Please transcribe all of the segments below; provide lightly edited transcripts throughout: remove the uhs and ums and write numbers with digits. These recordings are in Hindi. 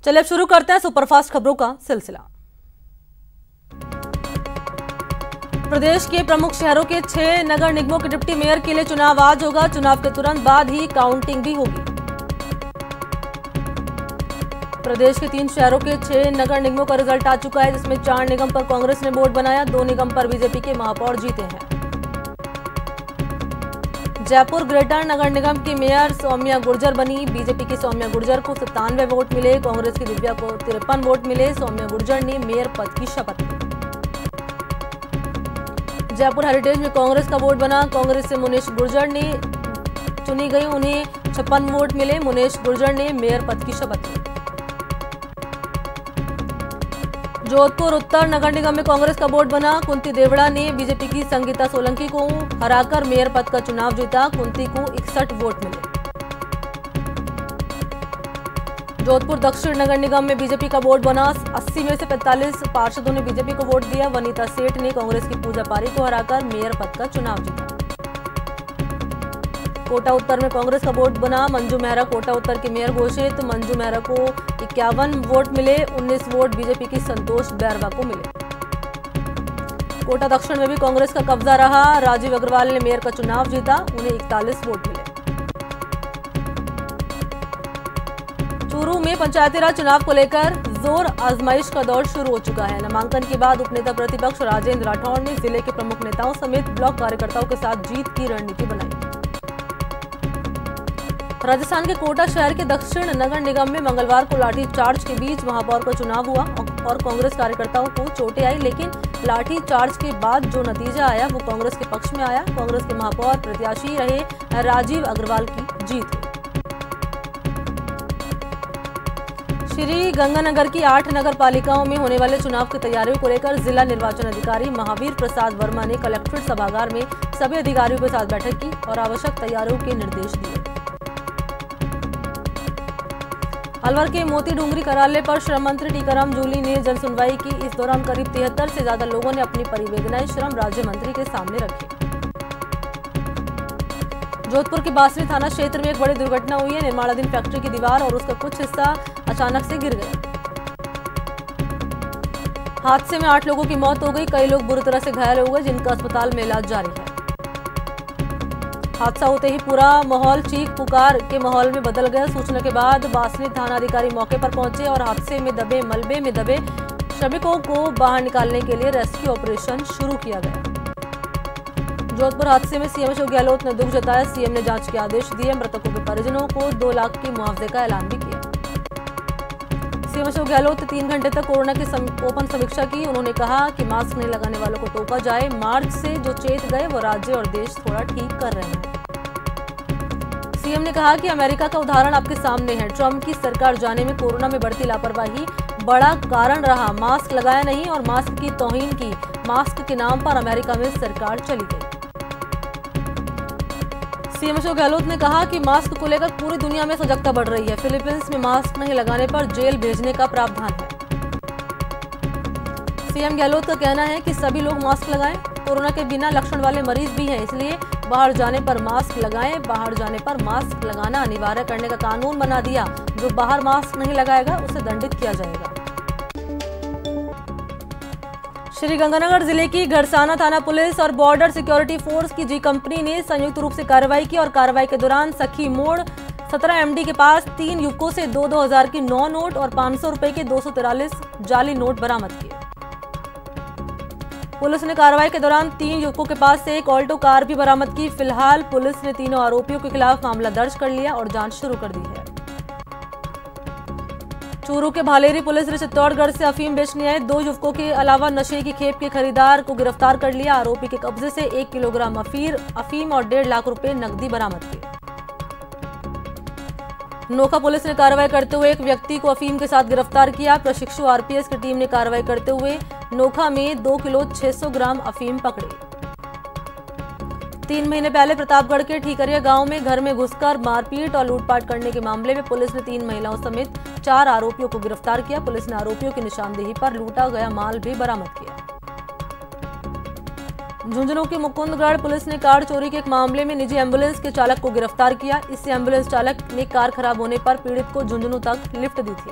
चलिए अब शुरू करते हैं सुपरफास्ट खबरों का सिलसिला। प्रदेश के प्रमुख शहरों के 6 नगर निगमों के डिप्टी मेयर के लिए चुनाव आज होगा। चुनाव के तुरंत बाद ही काउंटिंग भी होगी। प्रदेश के 3 शहरों के 6 नगर निगमों का रिजल्ट आ चुका है, जिसमें 4 निगम पर कांग्रेस ने वोट बनाया, 2 निगम पर बीजेपी के महापौर जीते हैं। जयपुर ग्रेटर नगर निगम की मेयर सौम्या गुर्जर बनी। बीजेपी की सौम्या गुर्जर को 97 वोट मिले, कांग्रेस की दिव्या को 53 वोट मिले। सौम्या गुर्जर ने मेयर पद की शपथ ली। जयपुर हेरिटेज में कांग्रेस का वोट बना, कांग्रेस से मुनेश गुर्जर ने चुनी गई, उन्हें 56 वोट मिले। मुनेश गुर्जर ने मेयर पद की शपथ ली। जोधपुर उत्तर नगर निगम में कांग्रेस का वोट बना, कुंती देवड़ा ने बीजेपी की संगीता सोलंकी को हराकर मेयर पद का चुनाव जीता, कुंती को 61 वोट मिले। जोधपुर दक्षिण नगर निगम में बीजेपी का वोट बना, 80 में से 45 पार्षदों ने बीजेपी को वोट दिया। वनीता सेठ ने कांग्रेस की पूजा पारी को हराकर मेयर पद का चुनाव जीता। कोटा उत्तर में कांग्रेस का वोट बना, मंजू मेहरा कोटा उत्तर के मेयर घोषित। मंजू मेहरा को 51 वोट मिले, 19 वोट बीजेपी की संतोष बैरवा को मिले। कोटा दक्षिण में भी कांग्रेस का कब्जा रहा, राजीव अग्रवाल ने मेयर का चुनाव जीता, उन्हें 41 वोट मिले। चूरू में पंचायती राज चुनाव को लेकर जोर आजमाइश का दौर शुरू हो चुका है। नामांकन के बाद उपनेता प्रतिपक्ष राजेंद्र राठौड़ ने जिले के प्रमुख नेताओं समेत ब्लॉक कार्यकर्ताओं के साथ जीत की रणनीति बनाई। राजस्थान के कोटा शहर के दक्षिण नगर निगम में मंगलवार को लाठी चार्ज के बीच महापौर का चुनाव हुआ और कांग्रेस कार्यकर्ताओं को चोटें आई, लेकिन लाठी चार्ज के बाद जो नतीजा आया वो कांग्रेस के पक्ष में आया। कांग्रेस के महापौर प्रत्याशी रहे राजीव अग्रवाल की जीत हुई। श्री गंगानगर की 8 नगर पालिकाओं में होने वाले चुनाव की तैयारियों को लेकर जिला निर्वाचन अधिकारी महावीर प्रसाद वर्मा ने कलेक्ट्रेट सभागार में सभी अधिकारियों के साथ बैठक की और आवश्यक तैयारियों के निर्देश दिए। अलवर के मोती डूंगरी कार्यालय पर श्रम मंत्री टीकाराम जूली ने जन सुनवाई की। इस दौरान करीब 73 से ज्यादा लोगों ने अपनी परिवेदनाएं श्रम राज्य मंत्री के सामने रखी। जोधपुर के बासनी थाना क्षेत्र में एक बड़ी दुर्घटना हुई है। निर्माणाधीन फैक्ट्री की दीवार और उसका कुछ हिस्सा अचानक से गिर गया। हादसे में 8 लोगों की मौत हो गई, कई लोग बुरी तरह से घायल हो गए, जिनका अस्पताल में इलाज जारी है। हादसा होते ही पूरा माहौल चीख पुकार के माहौल में बदल गया। सूचना के बाद बासनी थाना अधिकारी मौके पर पहुंचे और हादसे में दबे मलबे में दबे श्रमिकों को बाहर निकालने के लिए रेस्क्यू ऑपरेशन शुरू किया गया। जोधपुर हादसे में सीएम अशोक गहलोत ने दुख जताया। सीएम ने जांच के आदेश दिए। मृतकों के परिजनों को 2 लाख की मुआवजे का ऐलान भी किया। सीएम अशोक गहलोत ने 3 घंटे तक कोरोना की ओपन समीक्षा की। उन्होंने कहा कि मास्क नहीं लगाने वालों को टोका जाए। मार्च से जो चेत गए वो राज्य और देश थोड़ा ठीक कर रहे हैं। सीएम ने कहा कि अमेरिका का उदाहरण आपके सामने है। ट्रंप की सरकार जाने में कोरोना में बढ़ती लापरवाही बड़ा कारण रहा। मास्क लगाया नहीं और मास्क की तौहीन की। मास्क के नाम पर अमेरिका में सरकार चली गई। सीएम अशोक गहलोत ने कहा कि मास्क को लेकर पूरी दुनिया में सजगता बढ़ रही है। फिलीपींस में मास्क नहीं लगाने पर जेल भेजने का प्रावधान है। सीएम गहलोत का कहना है कि सभी लोग मास्क लगाएं। कोरोना के बिना लक्षण वाले मरीज भी हैं, इसलिए बाहर जाने पर मास्क लगाएं। बाहर जाने पर मास्क लगाना अनिवार्य करने का कानून बना दिया। जो बाहर मास्क नहीं लगाएगा उसे दंडित किया जाएगा। श्री गंगानगर जिले की घरसाना थाना पुलिस और बॉर्डर सिक्योरिटी फोर्स की जी कंपनी ने संयुक्त रूप से कार्रवाई की और कार्रवाई के दौरान सखी मोड़ 17 MD के पास 3 युवकों से 2-2 हजार की 9 नोट और 500 रुपए के 243 जाली नोट बरामद किए। पुलिस ने कार्रवाई के दौरान 3 युवकों के पास से एक ऑल्टो कार भी बरामद की। फिलहाल पुलिस ने तीनों आरोपियों के खिलाफ मामला दर्ज कर लिया और जांच शुरू कर दी है। चूरू के भालेरी पुलिस ने चित्तौड़गढ़ से अफीम बेचने आए 2 युवकों के अलावा नशे की खेप के खरीदार को गिरफ्तार कर लिया। आरोपी के कब्जे से 1 किलोग्राम अफीम और 1.5 लाख रुपए नकदी बरामद किए। नोखा पुलिस ने कार्रवाई करते हुए एक व्यक्ति को अफीम के साथ गिरफ्तार किया। प्रशिक्षु आरपीएस की टीम ने कार्रवाई करते हुए नोखा में 2 किलो 600 ग्राम अफीम पकड़ी। 3 महीने पहले प्रतापगढ़ के ठीकरिया गांव में घर में घुसकर मारपीट और लूटपाट करने के मामले में पुलिस ने 3 महिलाओं समेत 4 आरोपियों को गिरफ्तार किया। पुलिस ने आरोपियों की निशानदेही पर लूटा गया माल भी बरामद किया। झुंझुनू की मुकुंदगढ़ पुलिस ने कार चोरी के एक मामले में निजी एम्बुलेंस के चालक को गिरफ्तार किया। इससे एम्बुलेंस चालक ने कार खराब होने पर पीड़ित को झुंझुनू तक लिफ्ट दी थी।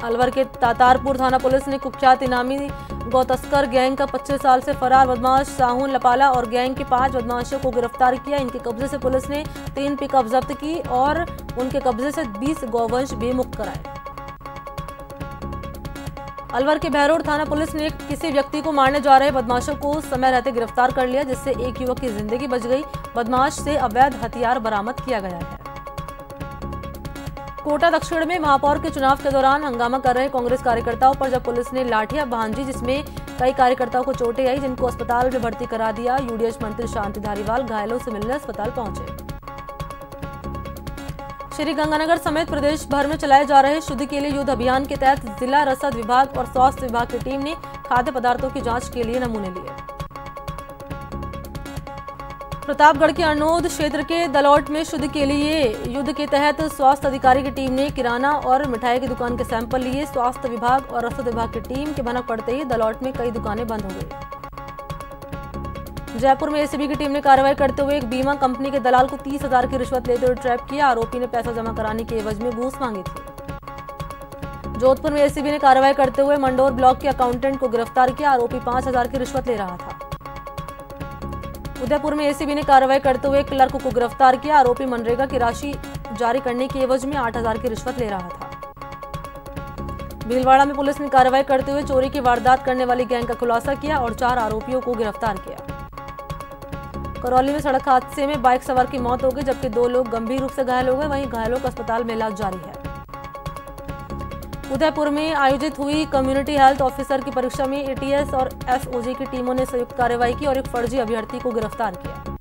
अलवर के तातारपुर थाना पुलिस ने कुख्यात इनामी गौ तस्कर गैंग का 25 साल से फरार बदमाश साहुन लपाला और गैंग के 5 बदमाशों को गिरफ्तार किया। इनके कब्जे से पुलिस ने 3 पिकअप जब्त की और उनके कब्जे से 20 गौवंश भी मुक्त कराए। अलवर के बहरोड थाना पुलिस ने किसी व्यक्ति को मारने जा रहे बदमाशों को समय रहते गिरफ्तार कर लिया, जिससे एक युवक की जिंदगी बच गई। बदमाश से अवैध हथियार बरामद किया गया है। कोटा दक्षिण में महापौर के चुनाव के दौरान हंगामा कर रहे कांग्रेस कार्यकर्ताओं पर जब पुलिस ने लाठियां भांजी, जिसमें कई कार्यकर्ताओं को चोटें आई, जिनको अस्पताल में भर्ती करा दिया। यूडीएच मंत्री शांति धारीवाल घायलों से मिलने अस्पताल पहुंचे। श्रीगंगानगर समेत प्रदेश भर में चलाए जा रहे शुद्धि के लिए युद्ध अभियान के तहत जिला रसद विभाग और स्वास्थ्य विभाग की टीम ने खाद्य पदार्थों की जांच के लिए नमूने लिए। प्रतापगढ़ के अरनोद क्षेत्र के दलौट में शुद्ध के लिए युद्ध के तहत स्वास्थ्य अधिकारी की टीम ने किराना और मिठाई की दुकान के सैंपल लिए। स्वास्थ्य विभाग और रसद विभाग की टीम के भनक पड़ते ही दलौट में कई दुकानें बंद हो गई। जयपुर में एसीबी की टीम ने कार्रवाई करते हुए एक बीमा कंपनी के दलाल को 30,000 की रिश्वत लेते हुए ट्रैप किया। आरोपी ने पैसा जमा कराने के एवज में घूस मांगी थी। जोधपुर में एसीबी ने कार्रवाई करते हुए मंडोर ब्लॉक के अकाउंटेंट को गिरफ्तार किया। आरोपी 5,000 की रिश्वत ले रहा था। उदयपुर में एसीबी ने कार्रवाई करते हुए क्लर्क को गिरफ्तार किया। आरोपी मनरेगा की राशि जारी करने के एवज में 8,000 की रिश्वत ले रहा था। भीलवाड़ा में पुलिस ने कार्रवाई करते हुए चोरी की वारदात करने वाली गैंग का खुलासा किया और 4 आरोपियों को गिरफ्तार किया। करौली में सड़क हादसे में बाइक सवार की मौत हो गई, जबकि 2 लोग गंभीर रूप से घायल हो गए। वहीं घायलों का अस्पताल में इलाज जारी है। उदयपुर में आयोजित हुई कम्युनिटी हेल्थ ऑफिसर की परीक्षा में एटीएस और एसओजी की टीमों ने संयुक्त कार्रवाई की और एक फर्जी अभ्यर्थी को गिरफ्तार किया।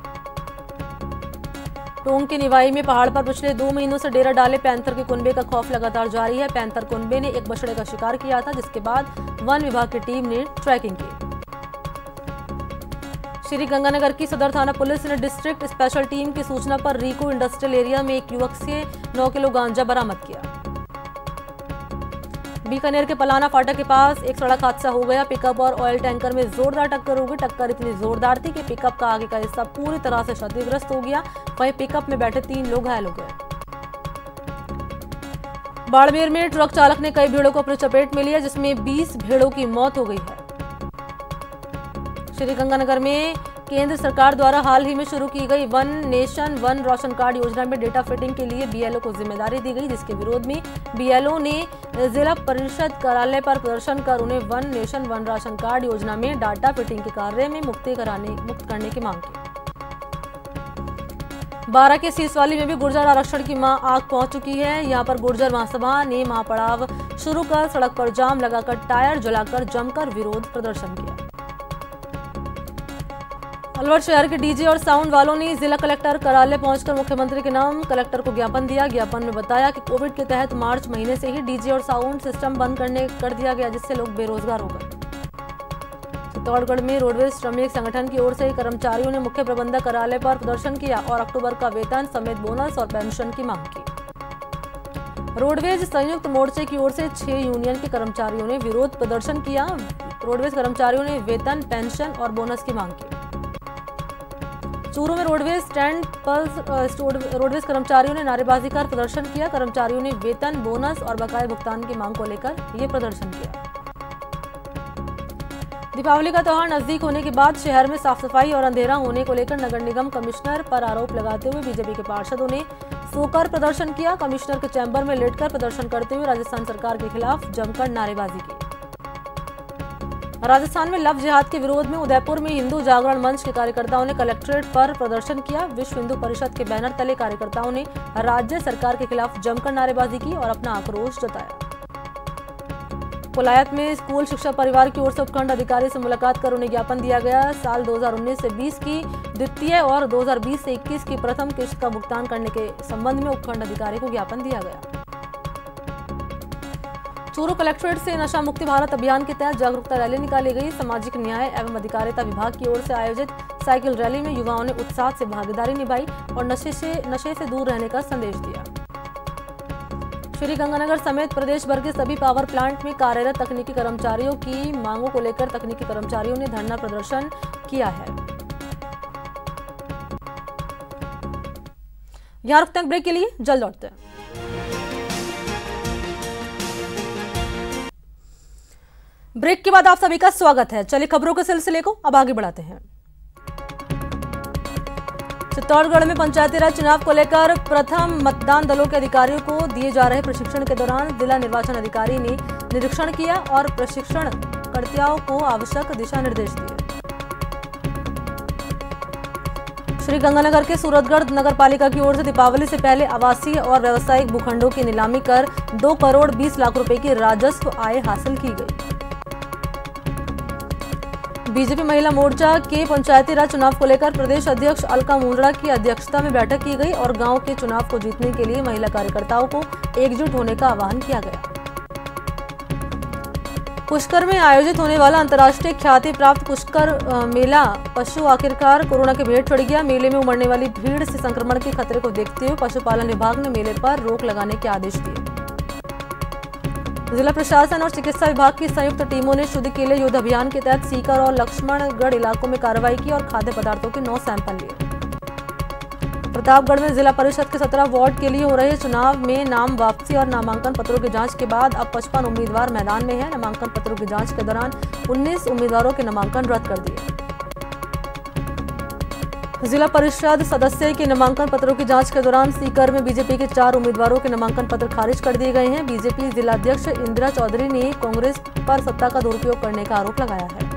टोंक के निवाई में पहाड़ पर पिछले 2 महीनों से डेरा डाले पैंथर के कुनबे का खौफ लगातार जारी है। पैंथर कुनबे ने एक बछड़े का शिकार किया था, जिसके बाद वन विभाग की टीम ने ट्रैकिंग की। श्रीगंगानगर की सदर थाना पुलिस ने डिस्ट्रिक्ट स्पेशल टीम की सूचना पर रीको इंडस्ट्रियल एरिया में एक युवक से 9 किलो गांजा बरामद किया। बीकानेर के पलाना फाटक के पास एक सड़क हादसा हो गया। पिकअप और ऑयल टैंकर में जोरदार टक्कर हो गई। टक्कर इतनी जोरदार थी कि पिकअप का आगे का हिस्सा पूरी तरह से क्षतिग्रस्त हो गया। वहीं पिकअप में बैठे 3 लोग घायल हो गए। बाड़मेर में ट्रक चालक ने कई भेड़ों को अपनी चपेट में लिया, जिसमें 20 भेड़ों की मौत हो गई है। श्रीगंगानगर में केंद्र सरकार द्वारा हाल ही में शुरू की गई one nation one ration card योजना में डेटा फिटिंग के लिए बीएलओ को जिम्मेदारी दी गई, जिसके विरोध में बीएलओ ने जिला परिषद कार्यालय पर प्रदर्शन कर उन्हें one nation one ration card योजना में डाटा फिटिंग के कार्य में मुक्त करने की मांग की। 12 के सीसवाली में भी गुर्जर आरक्षण की आग पहुंच चुकी है। यहां पर गुर्जर महासभा ने महापड़ाव शुरू कर सड़क पर जाम लगाकर टायर जलाकर जमकर विरोध प्रदर्शन किया। अलवर शहर के डीजे और साउंड वालों ने जिला कलेक्टर कार्यालय पहुंचकर मुख्यमंत्री के नाम कलेक्टर को ज्ञापन दिया। ज्ञापन में बताया कि कोविड के तहत मार्च महीने से ही डीजे और साउंड सिस्टम बंद कर दिया गया, जिससे लोग बेरोजगार हो गए। चित्तौड़गढ़ में रोडवेज श्रमिक संगठन की ओर से कर्मचारियों ने मुख्य प्रबंधक कार्यालय पर प्रदर्शन किया और अक्टूबर का वेतन समेत बोनस और पेंशन की मांग की। रोडवेज संयुक्त मोर्चे की ओर से 6 यूनियन के कर्मचारियों ने विरोध प्रदर्शन किया। रोडवेज कर्मचारियों ने वेतन, पेंशन और बोनस की मांग की। चूरू में रोडवेज स्टैंड पर रोडवेज कर्मचारियों ने नारेबाजी कर प्रदर्शन किया। कर्मचारियों ने वेतन, बोनस और बकाये भुगतान की मांग को लेकर यह प्रदर्शन किया। दीपावली का त्योहार नजदीक होने के बाद शहर में साफ सफाई और अंधेरा होने को लेकर नगर निगम कमिश्नर पर आरोप लगाते हुए बीजेपी के पार्षदों ने सोकर प्रदर्शन किया। कमिश्नर के चैम्बर में लेटकर प्रदर्शन करते हुए राजस्थान सरकार के खिलाफ जमकर नारेबाजी की। राजस्थान में लव जिहाद के विरोध में उदयपुर में हिंदू जागरण मंच के कार्यकर्ताओं ने कलेक्ट्रेट पर प्रदर्शन किया। विश्व हिंदू परिषद के बैनर तले कार्यकर्ताओं ने राज्य सरकार के खिलाफ जमकर नारेबाजी की और अपना आक्रोश जताया। कोलायत में स्कूल शिक्षा परिवार की ओर से उपखंड अधिकारी से मुलाकात कर उन्हें ज्ञापन दिया गया। साल 2019 से 20 की द्वितीय और 2020 से 21 की प्रथम किस्त का भुगतान करने के संबंध में उपखंड अधिकारी को ज्ञापन दिया गया। चूरू कलेक्ट्रेट से नशा मुक्ति भारत अभियान के तहत जागरूकता रैली निकाली गई। सामाजिक न्याय एवं अधिकारिता विभाग की ओर से आयोजित साइकिल रैली में युवाओं ने उत्साह से भागीदारी निभाई और नशे से दूर रहने का संदेश दिया। श्रीगंगानगर समेत प्रदेश भर के सभी पावर प्लांट में कार्यरत तकनीकी कर्मचारियों की मांगों को लेकर तकनीकी कर्मचारियों ने धरना प्रदर्शन किया है। यहाँ रुकते हैं ब्रेक के लिए, जल्द लौटते हैं। ब्रेक के बाद आप सभी का स्वागत है। चलिए खबरों के सिलसिले को अब आगे बढ़ाते हैं। चित्तौड़गढ़ में पंचायती राज चुनाव को लेकर प्रथम मतदान दलों के अधिकारियों को दिए जा रहे प्रशिक्षण के दौरान जिला निर्वाचन अधिकारी ने निरीक्षण किया और प्रशिक्षणकर्ताओं को आवश्यक दिशा निर्देश दिए। श्रीगंगानगर के सूरतगढ़ नगर पालिका की ओर से दीपावली से पहले आवासीय और व्यावसायिक भूखंडों की नीलामी कर 2 करोड़ 20 लाख रुपए की राजस्व आय हासिल की गई। बीजेपी महिला मोर्चा के पंचायती राज चुनाव को लेकर प्रदेश अध्यक्ष अलका मुंदड़ा की अध्यक्षता में बैठक की गई और गांव के चुनाव को जीतने के लिए महिला कार्यकर्ताओं को एकजुट होने का आह्वान किया गया। पुष्कर में आयोजित होने वाला अंतर्राष्ट्रीय ख्याति प्राप्त पुष्कर मेला पशु आखिरकार कोरोना के भेंट चढ़ गया। मेले में उमड़ने वाली भीड़ से संक्रमण के खतरे को देखते हुए पशुपालन विभाग ने मेले पर रोक लगाने के आदेश दिए। जिला प्रशासन और चिकित्सा विभाग की संयुक्त टीमों ने शुद्ध केले युद्ध अभियान के तहत सीकर और लक्ष्मणगढ़ इलाकों में कार्रवाई की और खाद्य पदार्थों के 9 सैंपल लिए। प्रतापगढ़ में जिला परिषद के 17 वार्ड के लिए हो रहे चुनाव में नाम वापसी और नामांकन पत्रों की जांच के बाद अब 55 उम्मीदवार मैदान में हैं। नामांकन पत्रों की जांच के दौरान 19 उम्मीदवारों के नामांकन रद्द कर दिए। जिला परिषद सदस्य के नामांकन पत्रों की जांच के दौरान सीकर में बीजेपी के 4 उम्मीदवारों के नामांकन पत्र खारिज कर दिए गए हैं। बीजेपी जिलाध्यक्ष इंदिरा चौधरी ने कांग्रेस पर सत्ता का दुरुपयोग करने का आरोप लगाया है।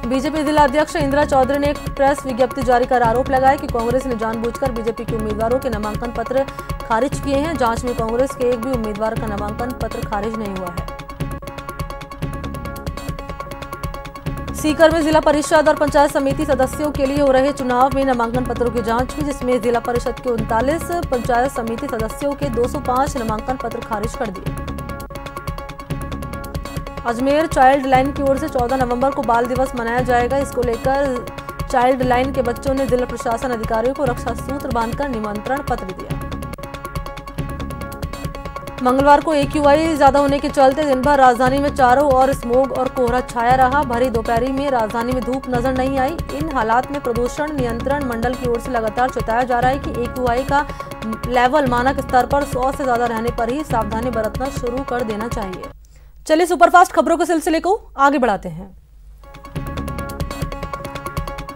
बीजेपी जिलाध्यक्ष इंदिरा चौधरी ने एक प्रेस विज्ञप्ति जारी कर आरोप लगाया कि कांग्रेस ने जानबूझकर बीजेपी के उम्मीदवारों के नामांकन पत्र खारिज किए हैं। जांच में कांग्रेस के एक भी उम्मीदवार का नामांकन पत्र खारिज नहीं हुआ है। सीकर में जिला परिषद और पंचायत समिति सदस्यों के लिए हो रहे चुनाव में नामांकन पत्रों की जांच हुई, जिसमें जिला परिषद के 39, पंचायत समिति सदस्यों के 205 नामांकन पत्र खारिज कर दिए। अजमेर चाइल्ड लाइन की ओर से 14 नवंबर को बाल दिवस मनाया जाएगा। इसको लेकर चाइल्ड लाइन के बच्चों ने जिला प्रशासन अधिकारियों को रक्षा सूत्र बांधकर निमंत्रण पत्र दिया। मंगलवार को AQI ज्यादा होने के चलते दिन भर राजधानी में चारों ओर स्मोग और कोहरा छाया रहा। भरी दोपहरी में राजधानी में धूप नजर नहीं आई। इन हालात में प्रदूषण नियंत्रण मंडल की ओर से लगातार चेताया जा रहा है कि AQI का लेवल मानक स्तर पर 100 से ज्यादा रहने पर ही सावधानी बरतना शुरू कर देना चाहिए। चलिए सुपरफास्ट खबरों के सिलसिले को आगे बढ़ाते हैं।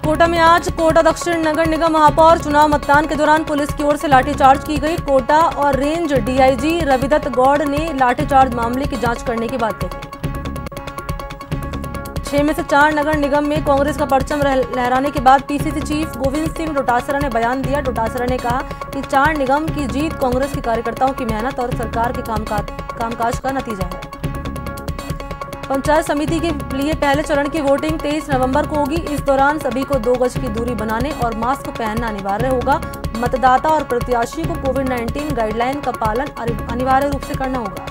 कोटा में आज कोटा दक्षिण नगर निगम महापौर चुनाव मतदान के दौरान पुलिस की ओर से लाठीचार्ज की गई। कोटा और रेंज DIG रविदत्त गौड़ ने लाठीचार्ज मामले की जांच करने की बात कही। 6 में से 4 नगर निगम में कांग्रेस का परचम लहराने के बाद PCC चीफ गोविंद सिंह डोटासरा ने बयान दिया। डोटासरा ने कहा कि 4 निगम की जीत कांग्रेस के कार्यकर्ताओं की मेहनत और सरकार के कामकाज का नतीजा है। पंचायत समिति के लिए पहले चरण की वोटिंग 23 नवंबर को होगी। इस दौरान सभी को 2 गज की दूरी बनाने और मास्क पहनना अनिवार्य होगा। मतदाता और प्रत्याशी को कोविड-19 गाइडलाइन का पालन अनिवार्य रूप से करना होगा।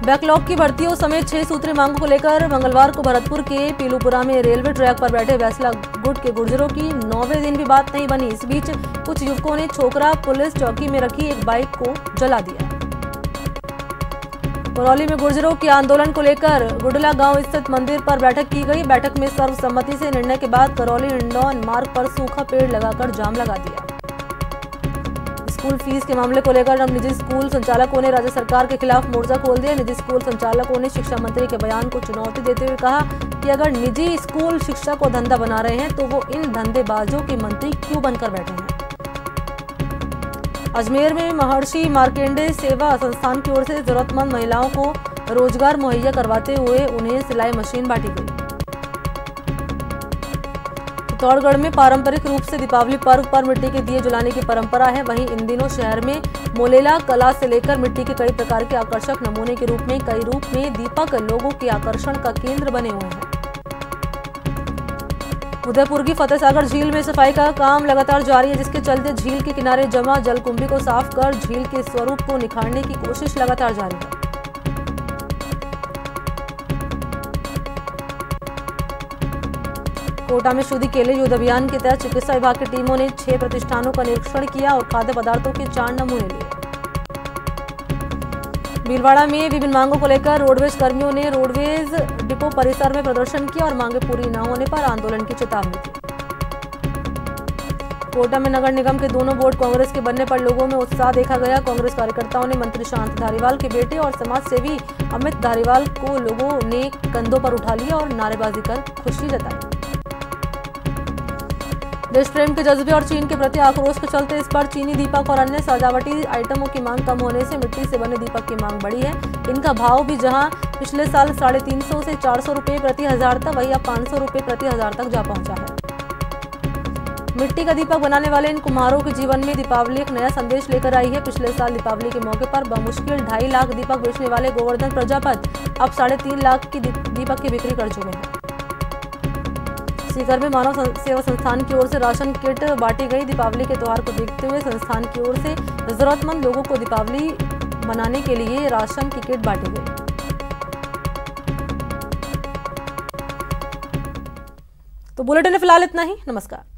बैकलॉग की भर्तियों समेत 6 सूत्री मांगों को लेकर मंगलवार को भरतपुर के पीलूपुरा में रेलवे ट्रैक पर बैठे वैसला गुट के गुर्जरों की 9वें दिन भी बात नहीं बनी। इस बीच कुछ युवकों ने छोकरा पुलिस चौकी में रखी एक बाइक को जला दिया। करौली में गुर्जरों के आंदोलन को लेकर गुडला गांव स्थित मंदिर पर बैठक की गई। बैठक में सर्वसम्मति से निर्णय के बाद करौली हिंडौन मार्ग पर सूखा पेड़ लगाकर जाम लगा दिया। स्कूल फीस के मामले को लेकर अब निजी स्कूल संचालकों ने राज्य सरकार के खिलाफ मोर्चा खोल दिया। निजी स्कूल संचालकों ने शिक्षा मंत्री के बयान को चुनौती देते हुए कहा कि अगर निजी स्कूल शिक्षा को धंधा बना रहे हैं तो वो इन धंधेबाजों के मंत्री क्यों बनकर बैठे हैं। अजमेर में महर्षि मार्कंडेय सेवा संस्थान की ओर से जरूरतमंद महिलाओं को रोजगार मुहैया करवाते हुए उन्हें सिलाई मशीन बांटी गई। चित्तौड़गढ़ में पारंपरिक रूप से दीपावली पर्व पर मिट्टी के दिए जलाने की परंपरा है। वहीं इन दिनों शहर में मोलेला कला से लेकर मिट्टी के कई प्रकार के आकर्षक नमूने के रूप में कई रूप में दीपक लोगों के आकर्षण का केंद्र बने हुए हैं। उदयपुर की फतेहसागर झील में सफाई का काम लगातार जारी है, जिसके चलते झील के किनारे जमा जलकुंभी को साफ कर झील के स्वरूप को निखारने की कोशिश लगातार जारी है। कोटा में शुद्ध केले युद्ध अभियान के तहत चिकित्सा विभाग की टीमों ने 6 प्रतिष्ठानों का निरीक्षण किया और खाद्य पदार्थों के 4 नमूने लिए। भीलवाड़ा में विभिन्न मांगों को लेकर रोडवेज कर्मियों ने रोडवेज डिपो परिसर में प्रदर्शन किया और मांगे पूरी न होने पर आंदोलन की चेतावनी दी। कोटा में नगर निगम के दोनों बोर्ड कांग्रेस के बनने पर लोगों में उत्साह देखा गया। कांग्रेस कार्यकर्ताओं ने मंत्री शांत धारीवाल के बेटे और समाज सेवी अमित धारीवाल को लोगों ने कंधों पर उठा लिया और नारेबाजी कर खुशी जताई। देश प्रेम के जज्बे और चीन के प्रति आक्रोश के चलते इस बार चीनी दीपक और अन्य सजावटी आइटमों की मांग कम होने से मिट्टी से बने दीपक की मांग बढ़ी है। इनका भाव भी जहां पिछले साल 350 से 400 रुपए प्रति हजार था, वही अब 500 रुपए प्रति हजार तक जा पहुंचा है। मिट्टी का दीपक बनाने वाले इन कुम्हारों के जीवन में दीपावली एक नया संदेश लेकर आई है। पिछले साल दीपावली के मौके पर बमुश्किल 2.5 लाख दीपक बेचने वाले गोवर्धन प्रजापति अब 3.5 लाख की दीपक की बिक्री कर चुके हैं। सीकर में मानव सेवा संस्थान की ओर से राशन किट बांटी गई। दीपावली के त्योहार को देखते हुए संस्थान की ओर से जरूरतमंद लोगों को दीपावली मनाने के लिए राशन की किट बांटी गई। तो बुलेटिन में फिलहाल इतना ही। नमस्कार।